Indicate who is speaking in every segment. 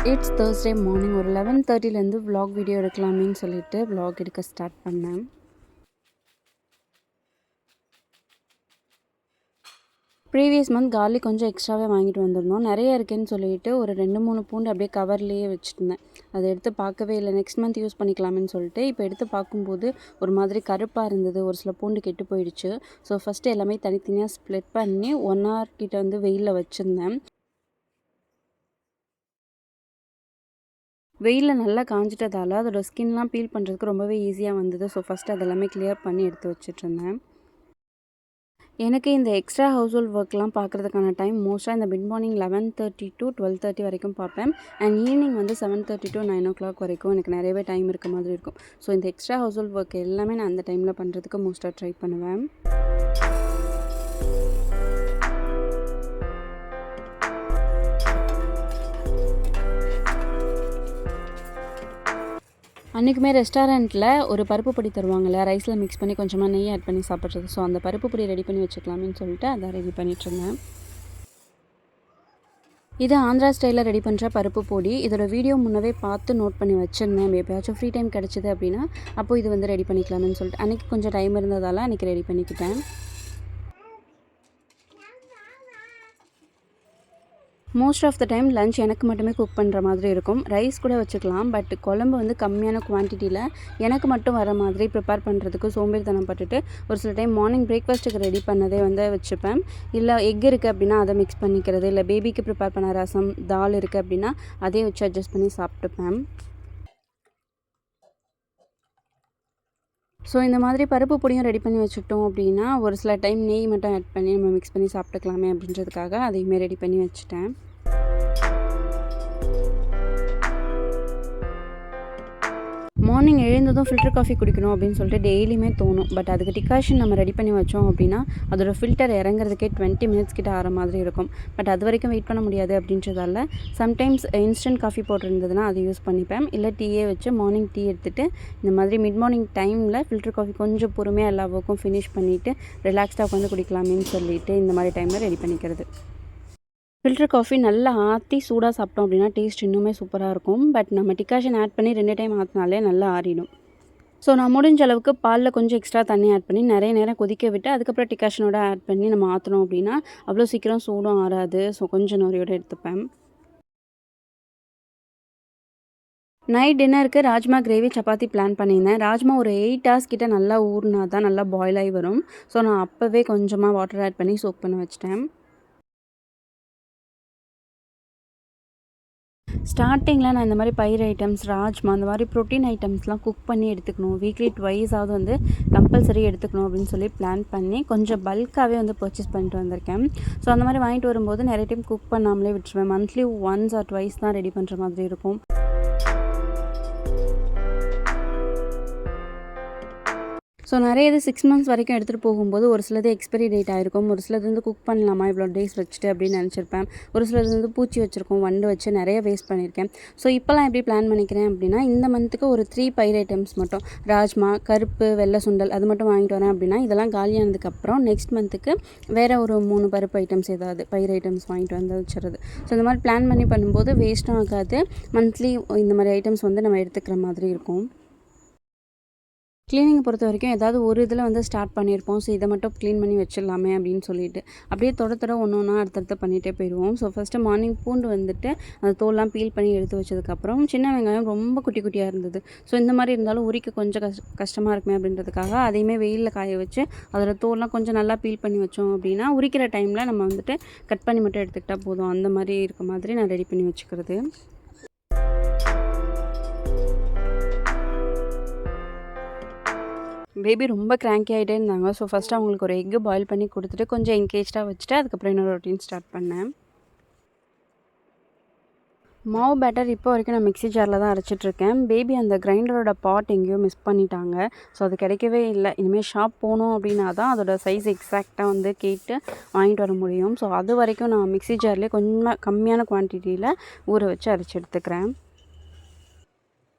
Speaker 1: It's Thursday morning ஒரு 11:30லேருந்து vlog video எடுக்கலாமேன்னு சொல்லிட்டு vlog எடுக்க ஸ்டார்ட் பண்ணேன். ப்ரீவியஸ் மந்த் கார்லிக் கொஞ்சம் எக்ஸ்ட்ராவே வாங்கிட்டு வந்திருந்தோம். நிறைய இருக்குன்னு சொல்லிட்டு ஒரு 2-3 பூண்டு அப்படியே கவர்லேயே வச்சுருந்தேன். அதை எடுத்து பார்க்கவே இல்லை. நெக்ஸ்ட் மந்த் யூஸ் பண்ணிக்கலாமேன்னு சொல்லிட்டு இப்போ எடுத்து பார்க்கும்போது ஒரு மாதிரி கருப்பாக இருந்தது. ஒரு சில பூண்டு கெட்டு போயிடுச்சு. ஸோ ஃபஸ்ட்டு எல்லாமே தனித்தனியாக ஸ்ப்ளிட் பண்ணி 1 hour கிட்ட வந்து வெயிலில் வச்சுருந்தேன். வெயிலில் நல்லா காஞ்சிட்டதால் அதோட ஸ்கின்லாம் பீல் பண்ணுறதுக்கு ரொம்பவே ஈஸியாக வந்தது. ஸோ ஃபஸ்ட்டு அதெல்லாமே கிளியர் பண்ணி எடுத்து வச்சுட்ருந்தேன். எனக்கு இந்த எக்ஸ்ட்ரா ஹவுஸ் ஹோல்ட் ஒர்க்லாம் பார்க்குறதுக்கான டைம் மோஸ்ட்டாக இந்த மிட் மார்னிங் 11:30 to 12:30 வரைக்கும் பார்ப்பேன். அண்ட் ஈவினிங் வந்து 7:30 to 9 o'clock வரைக்கும் எனக்கு நிறையவே டைம் இருக்க மாதிரி இருக்கும். ஸோ இந்த எக்ஸ்ட்ரா ஹவுஸ் ஹோல்ட் ஒர்க் எல்லாமே நான் அந்த டைமில் பண்ணுறதுக்கு மோஸ்ட்டாக ட்ரை பண்ணுவேன். அன்றைக்குமே ரெஸ்டாரண்ட்டில் ஒரு பருப்பு பொடி தருவாங்கள்ல, ரைஸில் மிக்ஸ் பண்ணி கொஞ்சமாக நெய் ஆட் பண்ணி சாப்பிட்றது. ஸோ அந்த பருப்பு பொடி ரெடி பண்ணி வச்சுக்கலாமேன்னு சொல்லிட்டு அதை ரெடி பண்ணிகிட்ருந்தேன். இது ஆந்திரா ஸ்டைலில் ரெடி பண்ணுற பருப்பு பொடி. இதோட வீடியோ முன்னவே பார்த்து நோட் பண்ணி வச்சுருந்தேன். எப்போயாச்சும் ஃப்ரீ டைம் கிடச்சிது அப்படின்னா அப்போது இது வந்து ரெடி பண்ணிக்கலாமேன்னு சொல்லிட்டு அன்றைக்கி கொஞ்சம் டைம் இருந்ததால் அன்றைக்கி ரெடி பண்ணிக்கிட்டேன். Most of the time lunch எனக்கு மட்டுமே குக் பண்ணுற மாதிரி இருக்கும். ரைஸ் கூட வச்சுக்கலாம். பட் குழம்பு வந்து கம்மியான குவான்டிட்டியில் எனக்கு மட்டும் வர மாதிரி ப்ரிப்பேர் பண்ணுறதுக்கு சோம்பேறித்தனம் பட்டுட்டு ஒரு சில டைம் மார்னிங் பிரேக்ஃபாஸ்ட்டுக்கு ரெடி பண்ணதே வந்து வச்சுப்பேன். இல்லை எக் இருக்குது அப்படின்னா அதை மிக்ஸ் பண்ணிக்கிறது, இல்லை பேபிக்கு ப்ரிப்பேர் பண்ண ரசம் தால் இருக்குது அப்படின்னா அதே வச்சு அட்ஜஸ்ட் பண்ணி சாப்பிட்டுப்பேன். ஸோ இந்த மாதிரி பருப்பு பொடியும் ரெடி பண்ணி வச்சுக்கிட்டோம் அப்படின்னா ஒரு சில டைம் நெய் மட்டும் ஆட் பண்ணி நம்ம மிக்ஸ் பண்ணி சாப்பிட்டுக்கலாமே அப்படின்றதுக்காக அதையுமே ரெடி பண்ணி வச்சுட்டேன். மார்னிங் எழுந்ததும் ஃபில்டர் காஃபி குடிக்கணும் அப்படின்னு சொல்லிட்டு டெய்லியுமே தோணும். பட் அதுக்கு டிகாஷன் நம்ம ரெடி பண்ணி வச்சோம் அப்படின்னா அதோட ஃபில்டர் இறங்குறதுக்கே 20 minutes கிட்ட ஆகிற மாதிரி இருக்கும். பட் அது வரைக்கும் வெயிட் பண்ண முடியாது அப்படின்றதால சம்டைம்ஸ் இன்ஸ்டன்ட் காஃபி பவுடர் இருந்ததுன்னா அதை யூஸ் பண்ணிப்பேன். இல்லை டீயே வச்சு மார்னிங் டீ எடுத்துகிட்டு இந்த மாதிரி மிட் மார்னிங் டைமில் ஃபில்டர் காஃபி கொஞ்சம் பொறுமையாக எல்லா ஒர்க்கும் ஃபினிஷ் பண்ணிவிட்டு ரிலாக்ஸ்டாக உட்காந்து குடிக்கலாமேன்னு சொல்லிட்டு இந்த மாதிரி டைமில் ரெடி பண்ணிக்கிறது. ஃபில்டர் காஃபி நல்லா ஆற்றி சூடாக சாப்பிட்டோம் அப்படின்னா டேஸ்ட் இன்னுமே சூப்பராக இருக்கும். பட் நம்ம டிகாஷன் ஆட் பண்ணி 2 டைம் ஆற்றினாலே நல்லா ஆறிடும். ஸோ நான் முடிஞ்ச அளவுக்கு பாலில் கொஞ்சம் எக்ஸ்ட்ரா தண்ணி ஆட் பண்ணி நிறைய நேரம் கொதிக்க விட்டு அதுக்கப்புறம் டிகாஷனோட ஆட் பண்ணி நம்ம ஆற்றினோம் அப்படின்னா அவ்வளோ சீக்கிரம் சூடும் ஆறாது. ஸோ கொஞ்சம் நொறையோடு எடுத்துப்பேன். நைட் டின்னருக்கு ராஜ்மா கிரேவி சப்பாத்தி பிளான் பண்ணியிருந்தேன். ராஜ்மா ஒரு 8 hours கிட்ட நல்லா ஊறினா தான் நல்லா பாயில் ஆகி வரும். ஸோ நான் அப்போவே கொஞ்சமாக வாட்டர் ஆட் பண்ணி சோக் பண்ண வச்சிட்டேன். ஸ்டார்டிங்கில் நான் இந்த மாதிரி பயிர் ஐட்டம்ஸ், ராஜ்மா அந்த மாதிரி ப்ரோட்டீன் ஐட்டம்ஸ்லாம் குக் பண்ணி எடுத்துக்கணும். வீக்லி ட்வைஸாவது வந்து கம்பல்சரி எடுத்துக்கணும் அப்படின்னு சொல்லி பிளான் பண்ணி கொஞ்சம் பல்காகவே வந்து பர்ச்சேஸ் பண்ணிட்டு வந்திருக்கேன். ஸோ அந்த மாதிரி வாங்கிட்டு வரும்போது நிறைய டைம் குக் பண்ணாமலே விட்டுருவேன். மந்த்லி ஒன்ஸ் ஆர் ட்வைஸ் தான் ரெடி பண்ணுற மாதிரி இருக்கும். ஸோ நிறைய இது 6 months வரைக்கும் எடுத்துகிட்டு போகும்போது ஒரு சிலது எக்ஸ்பைரி டேட் ஆகிருக்கும். ஒரு சிலது வந்து குக் பண்ணலாமா இவ்வளோ டேஸ் வச்சுட்டு அப்படின்னு நினச்சிருப்பேன். ஒரு சிலது வந்து பூச்சி வச்சுருக்கோம், வண்டு வச்சு நிறைய வேஸ்ட் பண்ணியிருக்கேன். ஸோ இப்போலாம் எப்படி பிளான் பண்ணிக்கிறேன் அப்படின்னா இந்த மந்த்துக்கு ஒரு 3 பயிர் ஐட்டம்ஸ் மட்டும், ராஜ்மா, கருப்பு, வெள்ளை சுண்டல் அது மட்டும் வாங்கிட்டு வரேன் அப்படின்னா இதெல்லாம் காலியானதுக்கப்புறம் நெக்ஸ்ட் மந்த்துக்கு வேறு ஒரு 3 பருப்பு ஐட்டம்ஸ் ஏதாவது பயிர் ஐட்டம்ஸ் வாங்கிட்டு வந்து வச்சுருது. ஸோ இந்த மாதிரி பிளான் பண்ணி பண்ணும்போது வேஸ்ட்டும் ஆகாது. மந்த்லி இந்த மாதிரி ஐட்டம்ஸ் வந்து நம்ம எடுத்துக்கிற மாதிரி இருக்கும். க்ளீனிங்கை பொறுத்த வரைக்கும் ஏதாவது ஒரு இதில் வந்து ஸ்டார்ட் பண்ணியிருப்போம். ஸோ இதை மட்டும் க்ளீன் பண்ணி வச்சிடலாமே அப்படின்னு சொல்லிட்டு அப்படியே தொட ஒன்று ஒன்றா அடுத்தடுத்து பண்ணிகிட்டே போயிடுவோம். ஸோ ஃபஸ்ட்டு மார்னிங் பூண்டு வந்துட்டு அந்த தோல்லாம் பீல் பண்ணி எடுத்து வச்சதுக்கப்புறம் சின்ன வெங்காயம் ரொம்ப குட்டி குட்டியாக இருந்தது. ஸோ இந்த மாதிரி இருந்தாலும் உரிக்க கொஞ்சம் கஷ்டமாக இருக்குமே அப்படின்றதுக்காக அதையுமே வெயிலில் காய வச்சு அதோட தோல்லாம் கொஞ்சம் நல்லா பீல் பண்ணி வச்சோம் அப்படின்னா உரிக்கிற டைமில் நம்ம வந்துட்டு கட் பண்ணி மட்டும் எடுத்துக்கிட்டால் போதும். அந்த மாதிரி இருக்க மாதிரி நான் ரெடி பண்ணி வச்சுக்கிறது. பேபி ரொம்ப கிராங்கி ஆகிட்டே இருந்தாங்க. ஸோ ஃபஸ்ட்டு அவங்களுக்கு ஒரு எக்கு பாயில் பண்ணி கொடுத்துட்டு கொஞ்சம் என்கேஜ்டாக வச்சுட்டு அதுக்கப்புறம் இன்னொரு ரொட்டீன் ஸ்டார்ட் பண்ணேன். மாவு பேட்டர் இப்போ வரைக்கும் நான் மிக்ஸி ஜாரில் தான் அரைச்சிட்ருக்கேன். பேபி அந்த கிரைண்டரோட பாட் எங்கேயோ மிஸ் பண்ணிட்டாங்க. ஸோ அது கிடைக்கவே இல்லை. இனிமேல் ஷாப் போகணும் அப்படின்னா தான் அதோட சைஸ் எக்ஸாக்டாக வந்து கேட்டு வாங்கிட்டு வர முடியும். ஸோ அது வரைக்கும் நான் மிக்ஸி ஜார்லேயே கொஞ்சம் கம்மியான குவான்டிட்டியில் ஊற வச்சு அரைச்சி எடுத்துக்கிறேன்.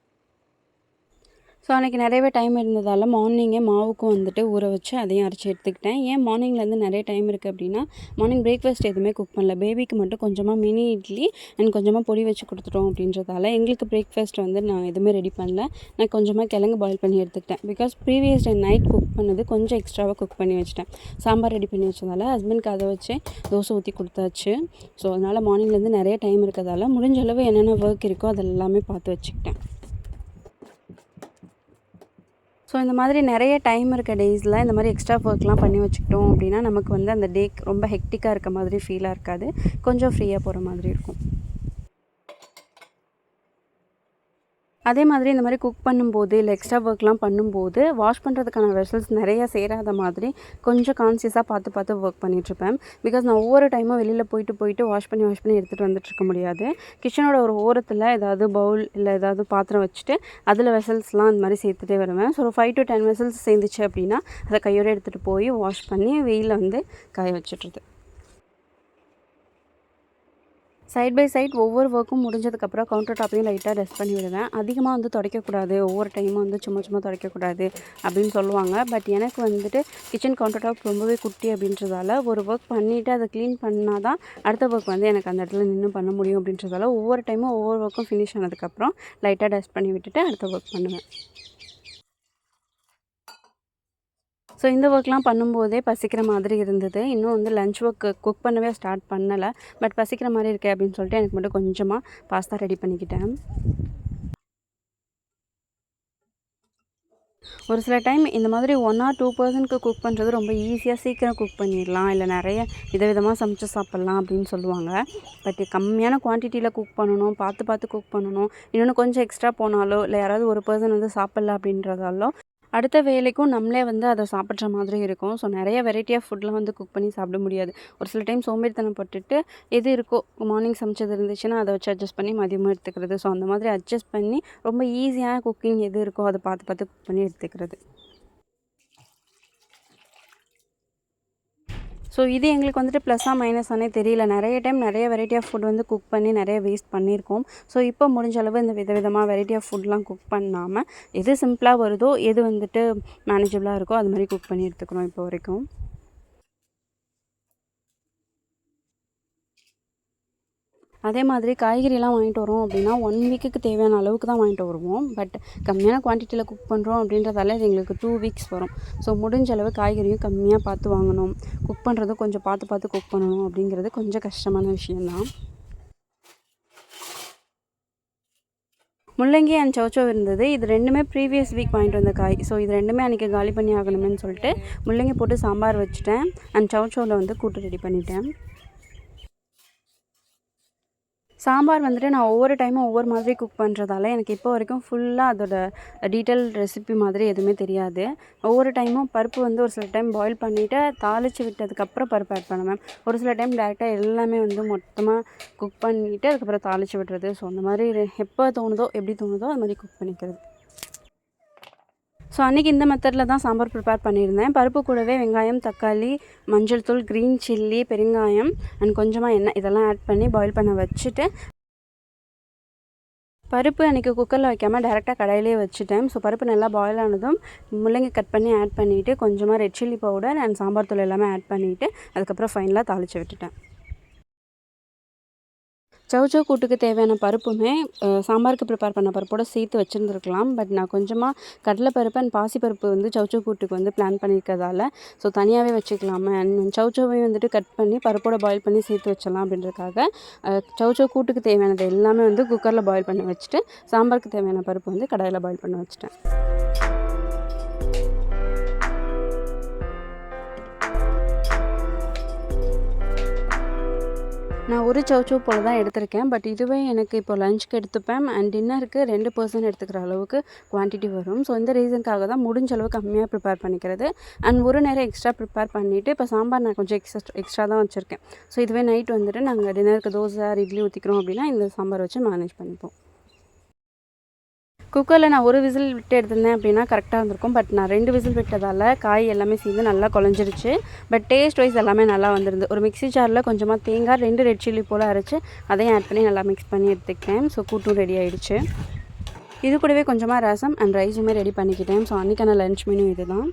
Speaker 1: ஸோ அன்றைக்கி நிறையவே டைம் இருந்ததால் மார்னிங்கே மாவுக்கும் வந்துட்டு ஊற வச்சு அதையும் அரைச்சி எடுத்துக்கிட்டேன். ஏன் மார்னிங்லேருந்து நிறைய டைம் இருக்குது அப்படின்னா, மார்னிங் பிரேக்ஃபாஸ்ட் எதுவுமே குக் பண்ணல. பேபிக்கு மட்டும் கொஞ்சமாக மினி இட்லி அண்ட் கொஞ்சமாக பொடி வச்சு கொடுத்துட்டோம் அப்படின்றதால எங்களுக்கு பிரேக்ஃபாஸ்ட் வந்து நான் எதுவுமே ரெடி பண்ணல. நான் கொஞ்சமாக கிழங்கு பாயில் பண்ணி எடுத்துக்கிட்டேன். Because previous day night cook பண்ணது கொஞ்சம் எக்ஸ்ட்ராவாக குக் பண்ணி வச்சுட்டேன். சாம்பார் ரெடி பண்ணி வச்சதால் ஹஸ்பண்ட்க்கு அதை வச்சு தோசை ஊற்றி கொடுத்தாச்சு. ஸோ அதனால் மார்னிங்லேருந்து நிறைய டைம் இருக்கிறதால முடிஞ்ச அளவு என்னென்ன ஒர்க் இருக்கோ அதெல்லாமே பார்த்து வச்சுக்கிட்டேன். ஸோ இந்த மாதிரி நிறைய டைம் இருக்க டேஸில் இந்த மாதிரி எக்ஸ்ட்ரா ஒர்க்லாம் பண்ணி வச்சுக்கிட்டோம் அப்படின்னா நமக்கு வந்து அந்த டே ரொம்ப ஹெக்டிக்காக இருக்க மாதிரி ஃபீலாக இருக்காது. கொஞ்சம் ஃப்ரீயாக போகிற மாதிரி இருக்கும். அதே மாதிரி இந்த மாதிரி குக் பண்ணும்போது இல்லை எக்ஸ்ட்ரா ஒர்க்லாம் பண்ணும்போது வாஷ் பண்ணுறதுக்கான வெசல்ஸ் நிறையா சேராத மாதிரி கொஞ்சம் கான்சியஸாக பார்த்து பார்த்து ஒர்க் பண்ணிகிட்ருப்பேன். பிகாஸ் நான் ஒவ்வொரு டைமும் வெளியில் போயிட்டு வாஷ் பண்ணி எடுத்துகிட்டு வந்துட்டுருக்க முடியாது. கிச்சனோட ஒரு ஓரத்தில் ஏதாவது பவுல் இல்லை ஏதாவது பாத்திரம் வச்சுட்டு அதில் வெசல்ஸ்லாம் அந்த மாதிரி சேர்த்துட்டே வருவேன். ஸோ ஒரு 5 to 10 வெசல்ஸ் சேர்ந்துச்சு அப்படின்னா அதை கையோடு எடுத்துகிட்டு போய் வாஷ் பண்ணி வெயிலில் வந்து காய வச்சுட்றது. சைட் பை சைட் ஒவ்வொரு ஒர்க்கும் முடிஞ்சதுக்கப்புறம் கவுண்டர் டாப்பையும் லைட்டாக டஸ்ட் பண்ணி விடுவேன். அதிகமாக வந்து துடைக்கக்கூடாது, ஒவ்வொரு டைமும் வந்து சும்மா துடைக்கக்கூடாது அப்படின்னு சொல்லுவாங்க. பட் எனக்கு வந்துட்டு கிச்சன் கவுண்டர் டாப் ரொம்பவே குட்டி அப்படின்றதால ஒரு ஒர்க் பண்ணிவிட்டு அதை க்ளீன் பண்ணால் தான் அடுத்த ஒர்க் வந்து எனக்கு அந்த இடத்துல நின்று பண்ண முடியும் அப்படின்றதால ஒவ்வொரு டைமும் ஒவ்வொரு ஒர்க்கும் ஃபினிஷ் ஆனதுக்கப்புறம் லைட்டாக டஸ்ட் பண்ணி விட்டுட்டு அடுத்த ஒர்க் பண்ணுவேன். ஸோ இந்த ஒர்க்லாம் பண்ணும்போதே பசிக்கிற மாதிரி இருந்தது. இன்னும் வந்து லஞ்ச் ஒர்க் குக் பண்ணவே ஸ்டார்ட் பண்ணலை. பட் பசிக்கிற மாதிரி இருக்கே அப்படின்னு சொல்லிட்டு எனக்கு மட்டும் கொஞ்சமாக பாஸ்தா ரெடி பண்ணிக்கிட்டேன். ஒரு சில டைம் இந்த மாதிரி 1 or 2 குக் பண்ணுறது ரொம்ப ஈஸியாக சீக்கிரம் குக் பண்ணிடலாம், இல்லை நிறைய விதவிதமாக சமைச்சு சாப்பிட்லாம் அப்படின்னு சொல்லுவாங்க. பட் கம்மியான குவான்டிட்டியில் குக் பண்ணணும், பார்த்து குக் பண்ணணும். இன்னொன்று கொஞ்சம் எக்ஸ்ட்ரா போனாலோ இல்லை யாராவது ஒரு பர்சன் வந்து சாப்பிட்ல அப்படின்றதாலோ அடுத்த வேலைக்கும் நம்மளே வந்து அதை சாப்பிட்ற மாதிரி இருக்கும். ஸோ நிறைய வெரைட்டி ஆஃப் ஃபுட்லாம் வந்து குக் பண்ணி சாப்பிட முடியாது. ஒரு சில டைம் சோம்பேறித்தனம் பட்டுட்டு எது இருக்கோ மார்னிங் சமைச்சது இருந்துச்சுன்னா அதை வச்சு அட்ஜஸ்ட் பண்ணி மதியமாக எடுத்துக்கிறது. ஸோ அந்த மாதிரி அட்ஜஸ்ட் பண்ணி ரொம்ப ஈஸியான குக்கிங் எது இருக்கோ அதை பார்த்து குக் பண்ணி எடுத்துக்கிறது. ஸோ இது எங்களுக்கு வந்துட்டு ப்ளஸ்ஸாக மைனஸானே தெரியல. நிறைய டைம் நிறைய வெரைட்டி ஆஃப் ஃபுட் வந்து குக் பண்ணி நிறைய வேஸ்ட் பண்ணியிருக்கோம். ஸோ இப்போ முடிஞ்ச அளவு இந்த விதவிதமாக வெரைட்டி ஆஃப் ஃபுட்லாம் குக் பண்ணாமல் எது சிம்பிளாக வருதோ எது வந்துட்டு மேனேஜபிளாக இருக்கோ அது மாதிரி குக் பண்ணி எடுத்துக்கிறோம் இப்போ வரைக்கும். அதே மாதிரி காய்கறிலாம் வாங்கிட்டு வரோம் அப்படின்னா 1 வீக்குக்கு தேவையான அளவுக்கு தான் வாங்கிட்டு வருவோம். பட் கம்மியான குவான்டிட்டியில் குக் பண்ணுறோம் அப்படின்றதால இது எங்களுக்கு 2 வீக்ஸ் வரும். ஸோ முடிஞ்ச அளவு காய்கறியும் கம்மியாக பார்த்து வாங்கணும், குக் பண்ணுறதும் கொஞ்சம் பார்த்து குக் பண்ணணும் அப்படிங்கிறது கொஞ்சம் கஷ்டமான விஷயந்தான். முள்ளங்கி அண்ட் சௌச்சோ இருந்தது. இது 2மே ப்ரீவியஸ் வீக் வாங்கிட்டு வந்த காய். ஸோ இது 2மே அன்றைக்கி காலி பண்ணி ஆகணுமேன்னு சொல்லிட்டு முள்ளங்கி போட்டு சாம்பார் வச்சுட்டேன். அண்ட் சௌச்சோவில் வந்து கூட்டு ரெடி பண்ணிட்டேன். சாம்பார் வந்துட்டு நான் ஒவ்வொரு டைமும் ஒவ்வொரு மாதிரி குக் பண்ணுறதால எனக்கு இப்போ வரைக்கும் ஃபுல்லாக அதோட டீட்டெயில் ரெசிபி மாதிரி எதுவுமே தெரியாது. ஒவ்வொரு டைமும் பருப்பு வந்து ஒரு சில டைம் பாயில் பண்ணிவிட்டு தாளித்து விட்டதுக்கப்புறம் பருப்பு ஆட் பண்ணுவேன். ஒரு சில டைம் டேரெக்டாக எல்லாமே வந்து மொத்தமாக குக் பண்ணிவிட்டு அதுக்கப்புறம் தாளித்து விட்டுறது. ஸோ அந்த மாதிரி எப்போ தோணுதோ எப்படி தோணுதோ அது மாதிரி குக் பண்ணிக்கிறது. ஸோ அன்றைக்கி இந்த மெத்தடில் தான் சாம்பார் ப்ரிப்பேர் பண்ணியிருந்தேன். பருப்பு கூடவே வெங்காயம், தக்காளி, மஞ்சள் தூள், க்ரீன் சில்லி, பெருங்காயம் அண்ட் கொஞ்சமாக எண்ணெய் இதெல்லாம் ஆட் பண்ணி பாயில் பண்ண வச்சுட்டு பருப்பு அன்றைக்கி குக்கரில் வைக்காமல் டேரெக்டாக கடாயிலே வச்சுட்டேன். ஸோ பருப்பு நல்லா பாயில் ஆனதும் முள்ளங்கி கட் பண்ணி ஆட் பண்ணிவிட்டு கொஞ்சமாக red chilli powder and sambar தூள் எல்லாமே ஆட் பண்ணிவிட்டு அதுக்கப்புறம் ஃபைனலாக தாளித்து விட்டுட்டேன். சௌச்சோ கூட்டுக்கு தேவையான பருப்புமே சாம்பாருக்கு ப்ரிப்பேர் பண்ண பருப்போடு சேர்த்து வச்சுருந்துருக்கலாம். பட் நான் கொஞ்சமாக கடலைப்பருப்பு அண்ட் பாசிப்பருப்பு வந்து சௌச்சோ கூட்டுக்கு வந்து பிளான் பண்ணியிருக்கிறதால ஸோ தனியாகவே வச்சுக்கலாமே அண்ட் சௌச்சோவையும் வந்துட்டு கட் பண்ணி பருப்போட பாயில் பண்ணி சேர்த்து வச்சிடலாம் அப்படின்றதுக்காக சௌச்சோ கூட்டுக்கு தேவையானது எல்லாமே வந்து குக்கரில் பாயில் பண்ணி வச்சுட்டு சாம்பாருக்கு தேவையான பருப்பு வந்து கடாயில் பாயில் பண்ணி வச்சுட்டேன். நான் ஒரு சௌச்சோ போல் தான் எடுத்திருக்கேன். பட் இதுவே எனக்கு இப்போ லஞ்சுக்கு எடுத்துப்பேன் அண்ட் டின்னருக்கு 2 பர்சன் எடுத்துக்கிற அளவுக்கு குவான்டிட்டி வரும். ஸோ இந்த ரீசனுக்காக தான் முடிஞ்ச அளவு கம்மியாக ப்ரிப்பேர் பண்ணிக்கிறது அண்ட் ஒரு நேரம் எக்ஸ்ட்ரா ப்ரிப்பேர் பண்ணிவிட்டு இப்போ சாம்பார் நான் கொஞ்சம் எக்ஸ்ட்ரா தான் வச்சுருக்கேன். ஸோ இதுவே நைட் வந்துட்டு நாங்கள் டின்னருக்கு தோசை இட்லி ஊற்றிக்கிறோம் அப்படின்னா இந்த சாம்பார் வச்சு மேனேஜ் பண்ணிப்போம். குக்கரில் நான் ஒரு விசில் விட்டு எடுத்திருந்தேன் அப்படின்னா கரெக்டாக இருந்திருக்கும். பட் நான் 2 விசில் விட்டதால் காய் எல்லாமே சேர்ந்து நல்லா குழஞ்சிருச்சு. பட் டேஸ்ட் வைஸ் எல்லாமே நல்லா வந்துருந்து. ஒரு மிக்ஸி ஜாரில் கொஞ்சமாக தேங்காய் 2 ரெட் சில்லி போல் அரைச்சி அதையும் ஆட் பண்ணி நல்லா மிக்ஸ் பண்ணி எடுத்துக்கிட்டேன். ஸோ கூட்டும் ரெடி ஆகிடுச்சு. இது கூடவே கொஞ்சமாக ரசம் அண்ட் ரைஸுமே ரெடி பண்ணிக்கிட்டேன். ஸோ அன்றைக்கான லன்ச் மெனு இது தான்.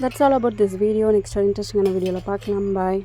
Speaker 1: That's all about this video. Next இன்ட்ரெஸ்டிங்கான வீடியோவில் பார்க்கலாம். பாய்.